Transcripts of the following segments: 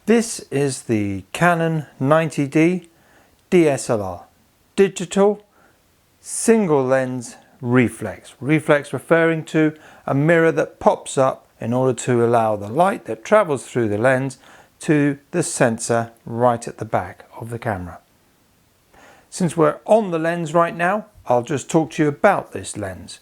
This is the Canon 90D DSLR, digital single lens reflex. Reflex referring to a mirror that pops up in order to allow the light that travels through the lens to the sensor right at the back of the camera. Since we're on the lens right now, I'll just talk to you about this lens.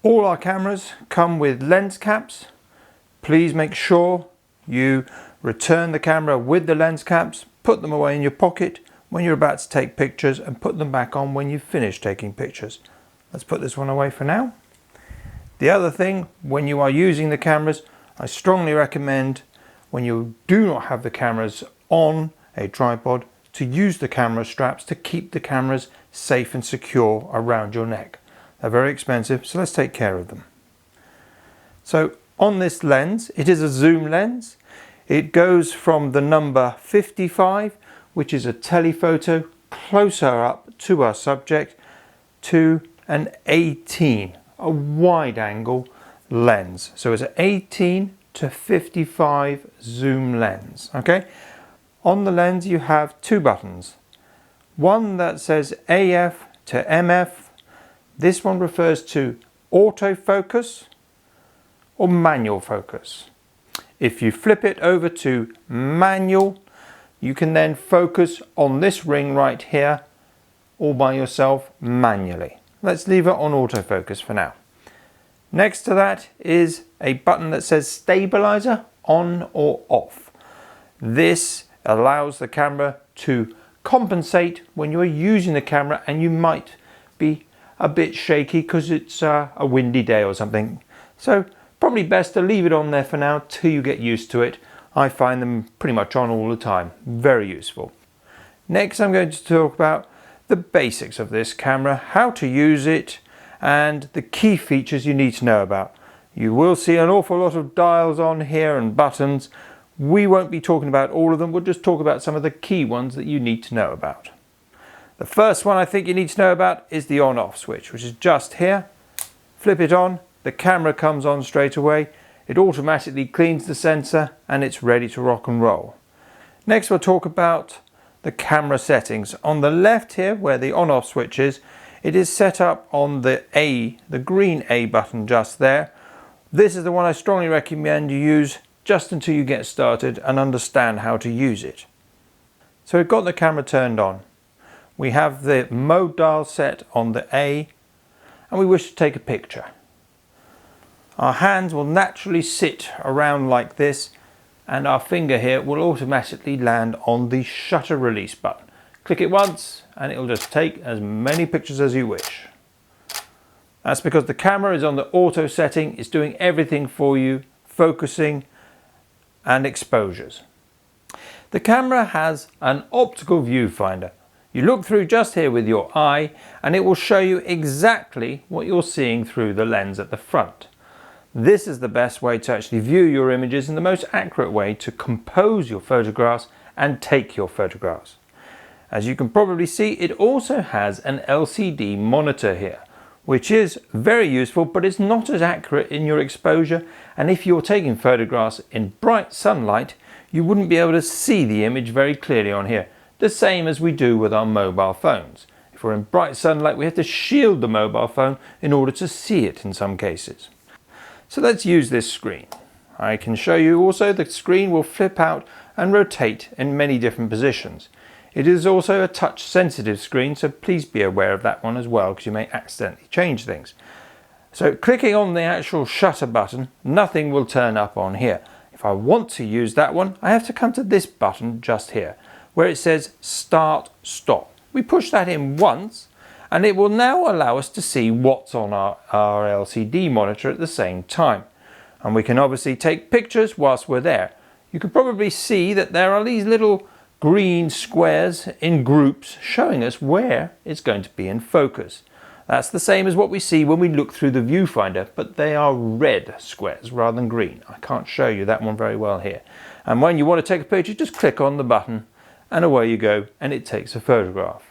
All our cameras come with lens caps. Please make sure you return the camera with the lens caps, put them away in your pocket when you're about to take pictures, and put them back on when you've finished taking pictures. Let's put this one away for now. The other thing, when you are using the cameras, I strongly recommend, when you do not have the cameras on a tripod, to use the camera straps to keep the cameras safe and secure around your neck. They're very expensive, so let's take care of them. So on this lens, it is a zoom lens. It goes from the number 55, which is a telephoto closer up to our subject, to an 18, a wide angle lens. So it's an 18 to 55 zoom lens. Okay. On the lens you have two buttons. One that says AF to MF. This one refers to autofocus or manual focus. If you flip it over to manual, you can then focus on this ring right here all by yourself manually. Let's leave it on autofocus for now. Next to that is a button that says stabilizer, on or off. This allows the camera to compensate when you are using the camera and you might be a bit shaky because it's a windy day or something. So probably best to leave it on there for now till you get used to it. I find them pretty much on all the time. Very useful. Next I'm going to talk about the basics of this camera, how to use it, and the key features you need to know about. You will see an awful lot of dials on here and buttons. We won't be talking about all of them, we'll just talk about some of the key ones that you need to know about. The first one I think you need to know about is the on-off switch, which is just here. Flip it on, the camera comes on straight away. It automatically cleans the sensor and it's ready to rock and roll. Next we'll talk about the camera settings. On the left here, where the on-off switch is, it is set up on the green A button just there. This is the one I strongly recommend you use just until you get started and understand how to use it. So we've got the camera turned on. We have the mode dial set on the A, and we wish to take a picture. Our hands will naturally sit around like this, and our finger here will automatically land on the shutter release button. Click it once and it'll just take as many pictures as you wish. That's because the camera is on the auto setting. It's doing everything for you, focusing and exposures. The camera has an optical viewfinder. You look through just here with your eye and it will show you exactly what you're seeing through the lens at the front. This is the best way to actually view your images and the most accurate way to compose your photographs and take your photographs. As you can probably see, it also has an LCD monitor here, which is very useful, but it's not as accurate in your exposure. And if you're taking photographs in bright sunlight, you wouldn't be able to see the image very clearly on here. The same as we do with our mobile phones. If we're in bright sunlight, we have to shield the mobile phone in order to see it in some cases. So let's use this screen. I can show you also the screen will flip out and rotate in many different positions. It is also a touch sensitive screen, so please be aware of that one as well, because you may accidentally change things. So clicking on the actual shutter button, nothing will turn up on here. If I want to use that one, I have to come to this button just here, where it says Start Stop. We push that in once, and it will now allow us to see what's on our LCD monitor at the same time. And we can obviously take pictures whilst we're there. You can probably see that there are these little green squares in groups showing us where it's going to be in focus. That's the same as what we see when we look through the viewfinder, but they are red squares rather than green. I can't show you that one very well here. And when you want to take a picture, just click on the button and away you go, and it takes a photograph.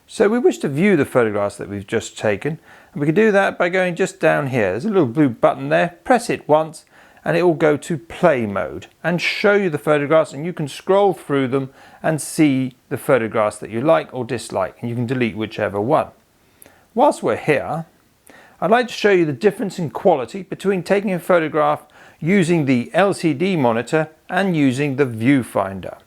So we wish to view the photographs that we've just taken, and we can do that by going just down here. There's a little blue button there, press it once and it will go to play mode and show you the photographs, and you can scroll through them and see the photographs that you like or dislike, and you can delete whichever one. Whilst we're here, I'd like to show you the difference in quality between taking a photograph using the LCD monitor and using the viewfinder.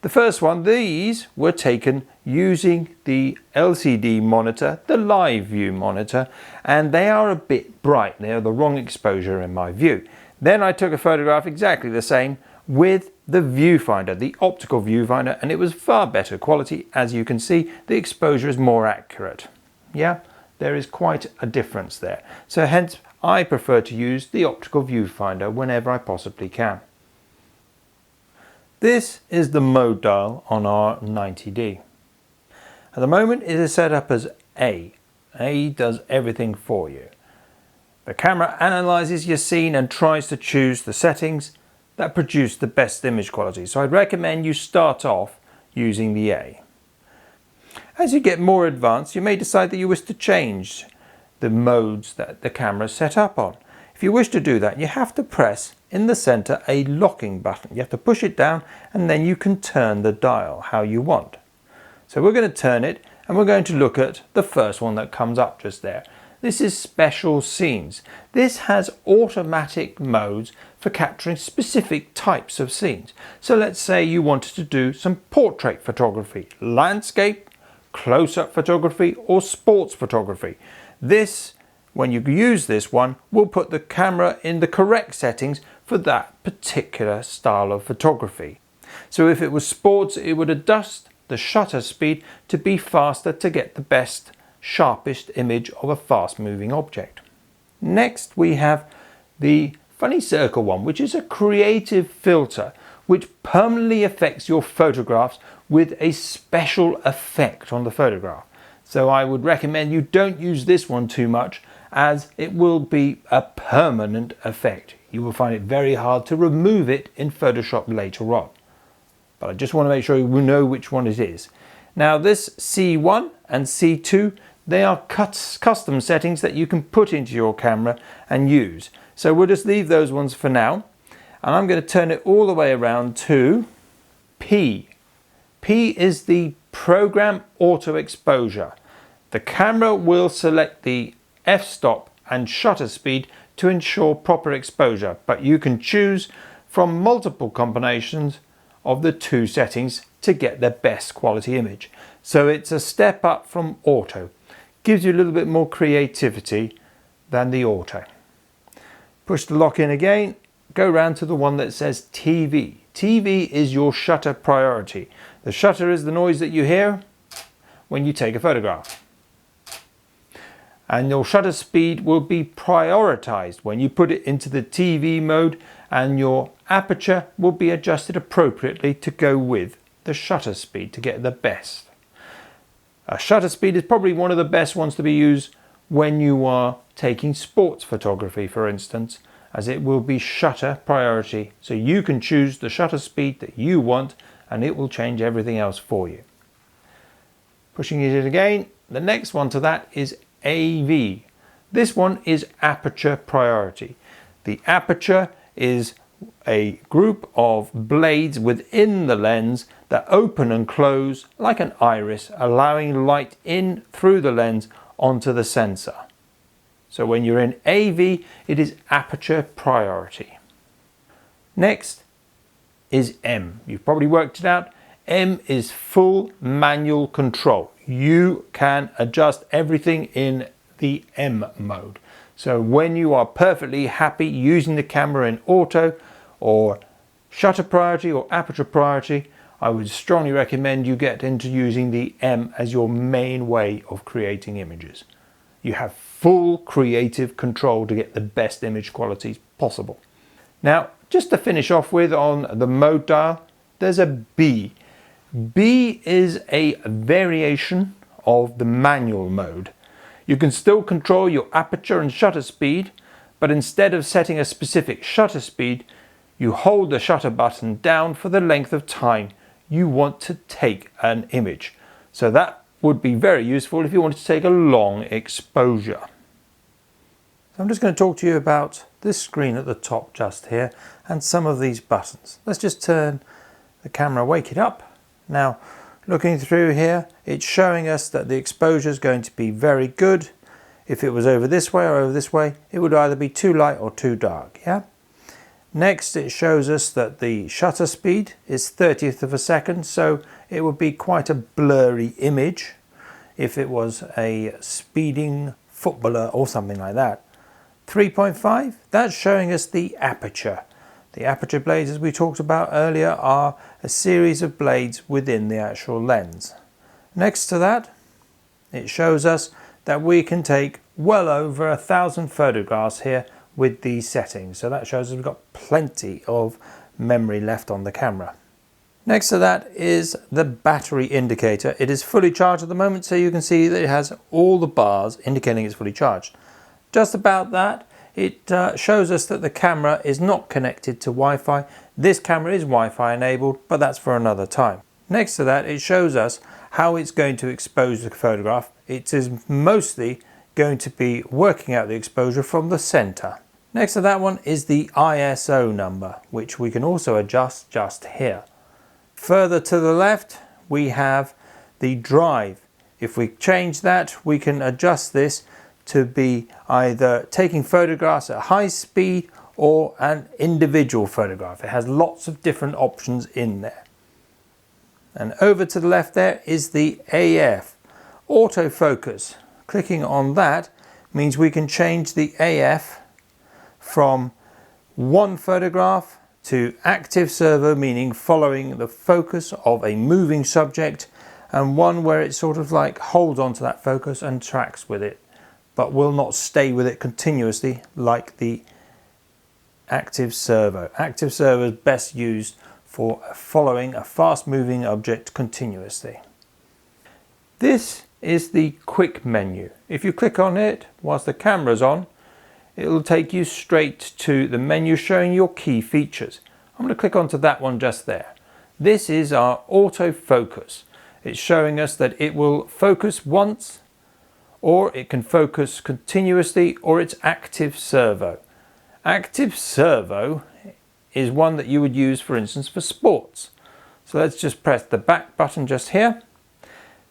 The first one, these were taken using the LCD monitor, the live view monitor, and they are a bit bright. They are the wrong exposure in my view. Then I took a photograph exactly the same with the viewfinder, the optical viewfinder, and it was far better quality. As you can see, the exposure is more accurate. Yeah, there is quite a difference there. So hence, I prefer to use the optical viewfinder whenever I possibly can. This is the mode dial on our 90D. At the moment it is set up as A. A does everything for you. The camera analyzes your scene and tries to choose the settings that produce the best image quality. So I'd recommend you start off using the A. As you get more advanced, you may decide that you wish to change the modes that the camera is set up on. If you wish to do that, you have to press in the center a locking button. You have to push it down and then you can turn the dial how you want. So we're going to turn it and we're going to look at the first one that comes up just there. This is special scenes. This has automatic modes for capturing specific types of scenes. So let's say you wanted to do some portrait photography, landscape, close-up photography or sports photography. When you use this one, will put the camera in the correct settings for that particular style of photography. So if it was sports, it would adjust the shutter speed to be faster to get the best, sharpest image of a fast moving object. Next we have the funny circle one, which is a creative filter which permanently affects your photographs with a special effect on the photograph. So I would recommend you don't use this one too much, as it will be a permanent effect. You will find it very hard to remove it in Photoshop later on. But I just want to make sure you know which one it is. Now this C1 and C2, they are custom settings that you can put into your camera and use. So we'll just leave those ones for now. And I'm going to turn it all the way around to P. P is the program auto exposure. The camera will select the f-stop and shutter speed to ensure proper exposure, but you can choose from multiple combinations of the two settings to get the best quality image. So it's a step up from auto. Gives you a little bit more creativity than the auto. Push the lock in again, go round to the one that says TV. TV is your shutter priority. The shutter is the noise that you hear when you take a photograph. And your shutter speed will be prioritized when you put it into the TV mode, and your aperture will be adjusted appropriately to go with the shutter speed to get the best. A shutter speed is probably one of the best ones to be used when you are taking sports photography, for instance, as it will be shutter priority. So you can choose the shutter speed that you want and it will change everything else for you. Pushing it in again, the next one to that is AV. This one is aperture priority. The aperture is a group of blades within the lens that open and close like an iris, allowing light in through the lens onto the sensor. So when you're in AV, it is aperture priority. Next is M. You've probably worked it out. M is full manual control. You can adjust everything in the M mode. So when you are perfectly happy using the camera in auto or shutter priority or aperture priority, I would strongly recommend you get into using the M as your main way of creating images. You have full creative control to get the best image qualities possible. Now, just to finish off with on the mode dial, there's a B. B is a variation of the manual mode. You can still control your aperture and shutter speed, but instead of setting a specific shutter speed, you hold the shutter button down for the length of time you want to take an image. So that would be very useful if you wanted to take a long exposure. So I'm just going to talk to you about this screen at the top just here and some of these buttons. Let's just turn the camera, wake it up. Now looking through here, it's showing us that the exposure is going to be very good. If it was over this way or over this way, it would either be too light or too dark. Yeah. Next, it shows us that the shutter speed is 30th of a second, so it would be quite a blurry image if it was a speeding footballer or something like that. 3.5, that's showing us the aperture. The aperture blades, as we talked about earlier, are a series of blades within the actual lens. Next to that, it shows us that we can take well over 1,000 photographs here with these settings. So that shows us we've got plenty of memory left on the camera. Next to that is the battery indicator. It is fully charged at the moment, so you can see that it has all the bars indicating it's fully charged. Just about that, it shows us that the camera is not connected to Wi-Fi. This camera is Wi-Fi enabled, but that's for another time. Next to that, it shows us how it's going to expose the photograph. It is mostly going to be working out the exposure from the center. Next to that one is the ISO number, which we can also adjust just here. Further to the left, we have the drive. If we change that, we can adjust this to be either taking photographs at high speed or an individual photograph. It has lots of different options in there. And over to the left there is the AF, autofocus. Clicking on that means we can change the AF from one photograph to active servo, meaning following the focus of a moving subject, and one where it sort of like holds onto that focus and tracks with it, but will not stay with it continuously like the active servo. Active servo is best used for following a fast moving object continuously. This is the quick menu. If you click on it whilst the camera's on, it will take you straight to the menu showing your key features. I'm going to click onto that one just there. This is our autofocus. It's showing us that it will focus once, or it can focus continuously, or it's active servo. Active servo is one that you would use, for instance, for sports. So let's just press the back button just here.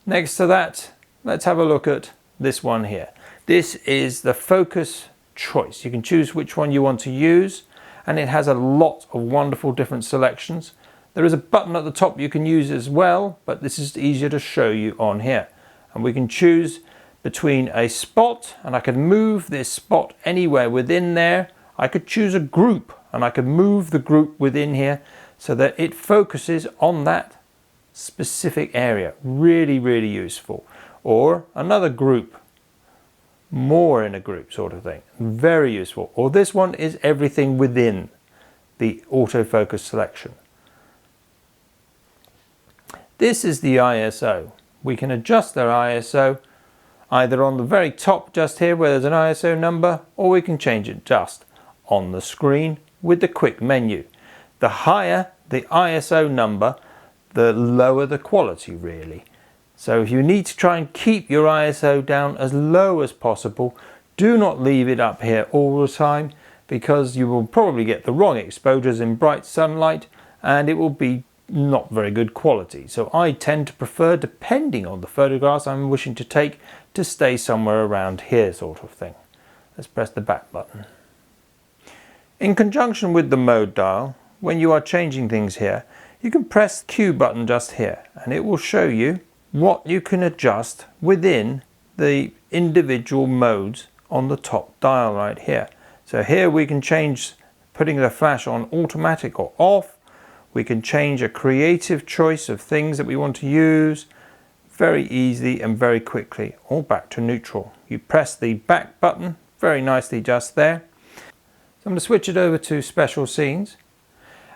Next to that, let's have a look at this one here. This is the focus choice. You can choose which one you want to use, and it has a lot of wonderful different selections. There is a button at the top you can use as well, but this is easier to show you on here. And we can choose between a spot, and I can move this spot anywhere within there. I could choose a group, and I could move the group within here so that it focuses on that specific area. Really, really useful. Or another group, more in a group sort of thing. Very useful. Or this one is everything within the autofocus selection. This is the ISO. We can adjust our ISO either on the very top just here where there's an ISO number, or we can change it just on the screen with the quick menu. The higher the ISO number, the lower the quality really. So if you need to try and keep your ISO down as low as possible, do not leave it up here all the time, because you will probably get the wrong exposures in bright sunlight and it will be not very good quality. So I tend to prefer, depending on the photographs I'm wishing to take, to stay somewhere around here sort of thing. Let's press the back button. In conjunction with the mode dial, when you are changing things here, you can press the Q button just here and it will show you what you can adjust within the individual modes on the top dial right here. So here we can change putting the flash on automatic or off. We can change a creative choice of things that we want to use very easily and very quickly, all back to neutral. You press the back button very nicely just there. So I'm going to switch it over to special scenes,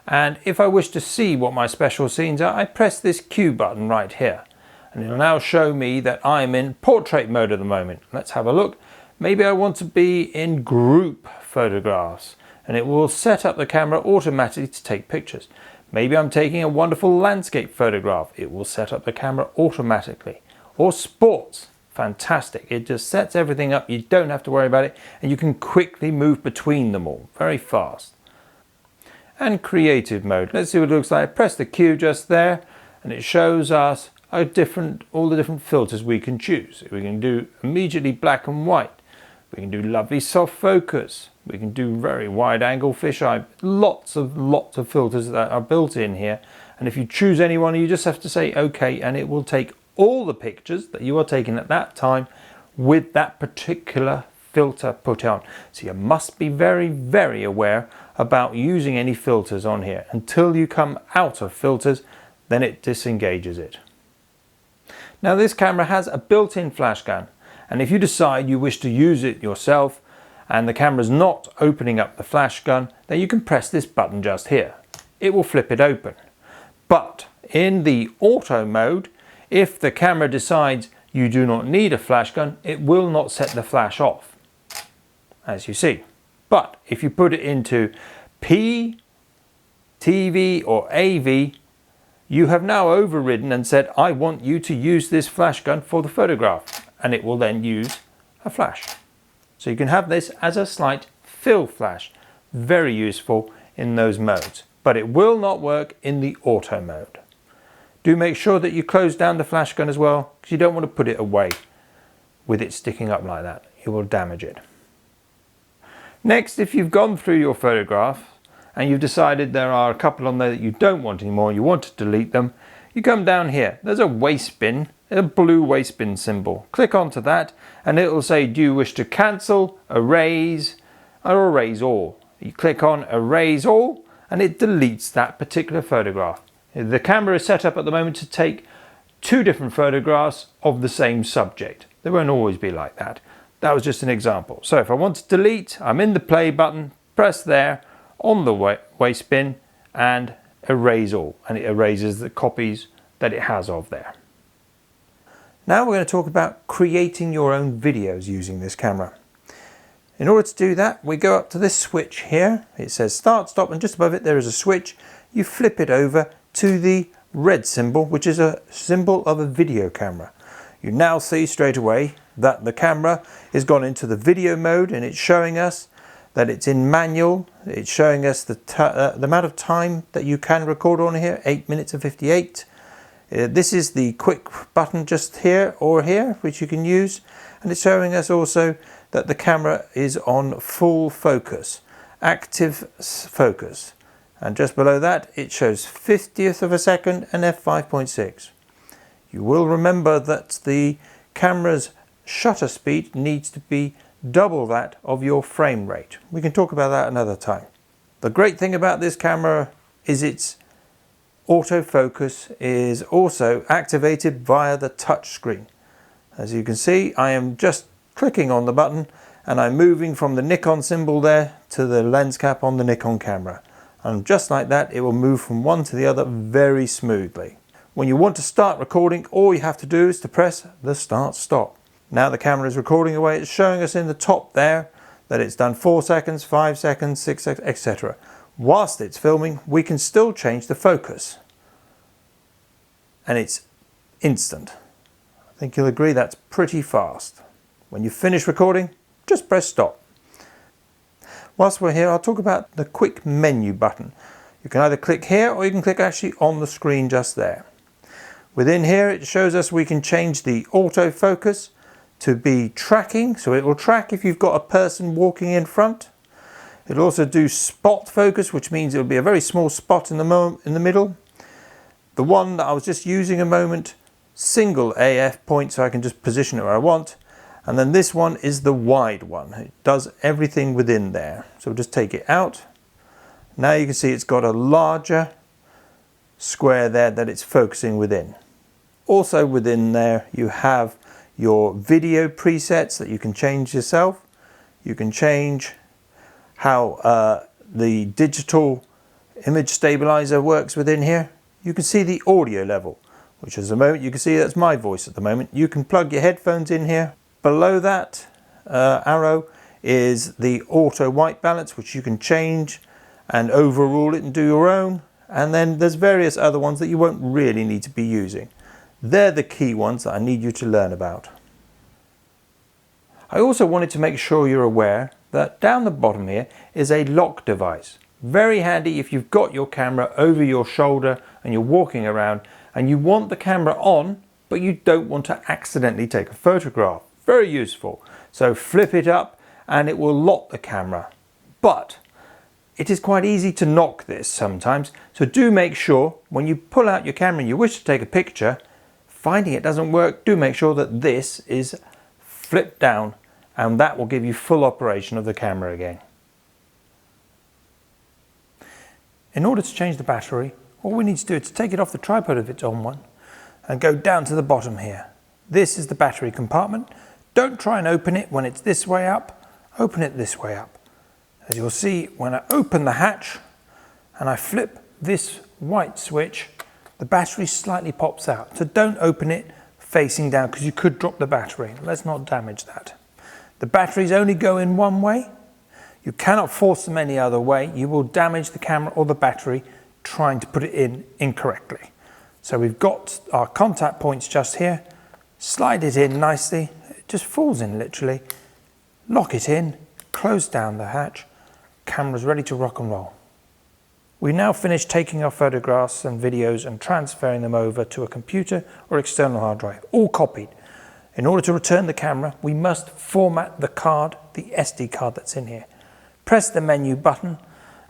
and if I wish to see what my special scenes are, I press this Q button right here. And it'll now show me that I'm in portrait mode at the moment. Let's have a look. Maybe I want to be in group photographs, and it will set up the camera automatically to take pictures. Maybe I'm taking a wonderful landscape photograph. It will set up the camera automatically. Or sports fantastic. It just sets everything up. You don't have to worry about it, and you can quickly move between them all very fast. And creative mode. Let's see what it looks like. Press the Q just there, and it shows us all the different filters we can choose. We can do immediately black and white. We can do lovely soft focus. We can do very wide angle fisheye. Lots of filters that are built in here. And if you choose any one, you just have to say OK, and it will take all the pictures that you are taking at that time with that particular filter put on. So you must be very, very aware about using any filters on here. Until you come out of filters, then it disengages it. Now this camera has a built-in flash gun, and if you decide you wish to use it yourself and the camera's not opening up the flash gun, then you can press this button just here. It will flip it open. But in the auto mode, if the camera decides you do not need a flash gun, it will not set the flash off, as you see. But if you put it into P, TV or AV, you have now overridden and said, I want you to use this flash gun for the photograph, and it will then use a flash. So you can have this as a slight fill flash. Very useful in those modes, but it will not work in the auto mode. Do make sure that you close down the flash gun as well, because you don't want to put it away with it sticking up like that. You will damage it. Next, if you've gone through your photograph and you've decided there are a couple on there that you don't want anymore, you want to delete them, you come down here. There's a waste bin, a blue waste bin symbol. Click onto that and it will say, do you wish to cancel, erase, or erase all? You click on erase all and it deletes that particular photograph. The camera is set up at the moment to take 2 different photographs of the same subject. They won't always be like that. That was just an example. So if I want to delete, I'm in the play button, press there on the waste bin and erase all, and it erases the copies that it has of there. Now we're going to talk about creating your own videos using this camera. In order to do that, we go up to this switch here. It says start, stop, and just above it there is a switch. You flip it over to the red symbol, which is a symbol of a video camera. You now see straight away that the camera is gone into the video mode, and it's showing us that it's in manual. It's showing us the amount of time that you can record on here, 8 minutes and 58. This is the quick button just here or here, which you can use, and it's showing us also that the camera is on full focus, active focus, and just below that it shows 50th of a second and f5.6. You will remember that the camera's shutter speed needs to be double that of your frame rate. We can talk about that another time. The great thing about this camera is its autofocus is also activated via the touch screen. As you can see, I am just clicking on the button and I'm moving from the Nikon symbol there to the lens cap on the Nikon camera. And just like that, it will move from one to the other very smoothly. When you want to start recording, all you have to do is to press the start stop. Now the camera is recording away. It's showing us in the top there that it's done 4 seconds, 5 seconds, 6 seconds, etc. Whilst it's filming, we can still change the focus. And it's instant. I think you'll agree that's pretty fast. When you finish recording, just press stop. Whilst we're here, I'll talk about the quick menu button. You can either click here or you can click actually on the screen just there. Within here, it shows us we can change the autofocus to be tracking, so it will track if you've got a person walking in front. It'll also do spot focus, which means it'll be a very small spot in the middle. The one that I was just using a moment, single AF point, so I can just position it where I want. And then this one is the wide one. It does everything within there. So we'll just take it out. Now you can see it's got a larger square there that it's focusing within. Also within there you have your video presets that you can change yourself. You can change how the digital image stabilizer works within here. You can see the audio level, which is the moment you can see that's my voice at the moment. You can plug your headphones in here. Below that arrow is the auto white balance, which you can change and overrule it and do your own. And then there's various other ones that you won't really need to be using. They're the key ones that I need you to learn about. I also wanted to make sure you're aware that down the bottom here is a lock device. Very handy if you've got your camera over your shoulder and you're walking around and you want the camera on, but you don't want to accidentally take a photograph. Very useful. So flip it up and it will lock the camera. But it is quite easy to knock this sometimes. So do make sure when you pull out your camera and you wish to take a picture, finding it doesn't work, do make sure that this is flipped down, and that will give you full operation of the camera again. In order to change the battery, all we need to do is take it off the tripod if it's on one and go down to the bottom here. This is the battery compartment. Don't try and open it when it's this way up, open it this way up. As you'll see, when I open the hatch and I flip this white switch, the battery slightly pops out. So don't open it facing down because you could drop the battery. Let's not damage that. The batteries only go in one way. You cannot force them any other way. You will damage the camera or the battery trying to put it in incorrectly. So we've got our contact points just here. Slide it in nicely. It just falls in literally. Lock it in, close down the hatch. Camera's ready to rock and roll. We now finished taking our photographs and videos and transferring them over to a computer or external hard drive, all copied. In order to return the camera, we must format the card, the SD card that's in here. Press the menu button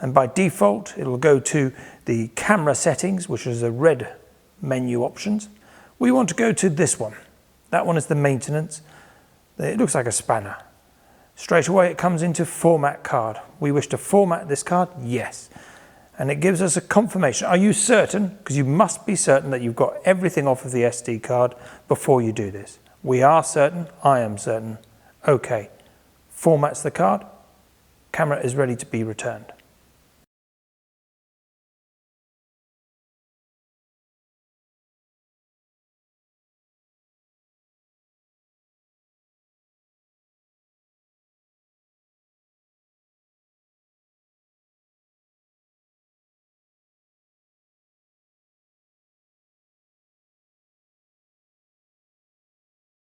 and by default it will go to the camera settings, which is the red menu options. We want to go to this one. That one is the maintenance. It looks like a spanner. Straight away it comes into format card. We wish to format this card? Yes. And it gives us a confirmation. Are you certain? Because you must be certain that you've got everything off of the SD card before you do this. We are certain. I am certain. Okay. Formats the card. Camera is ready to be returned.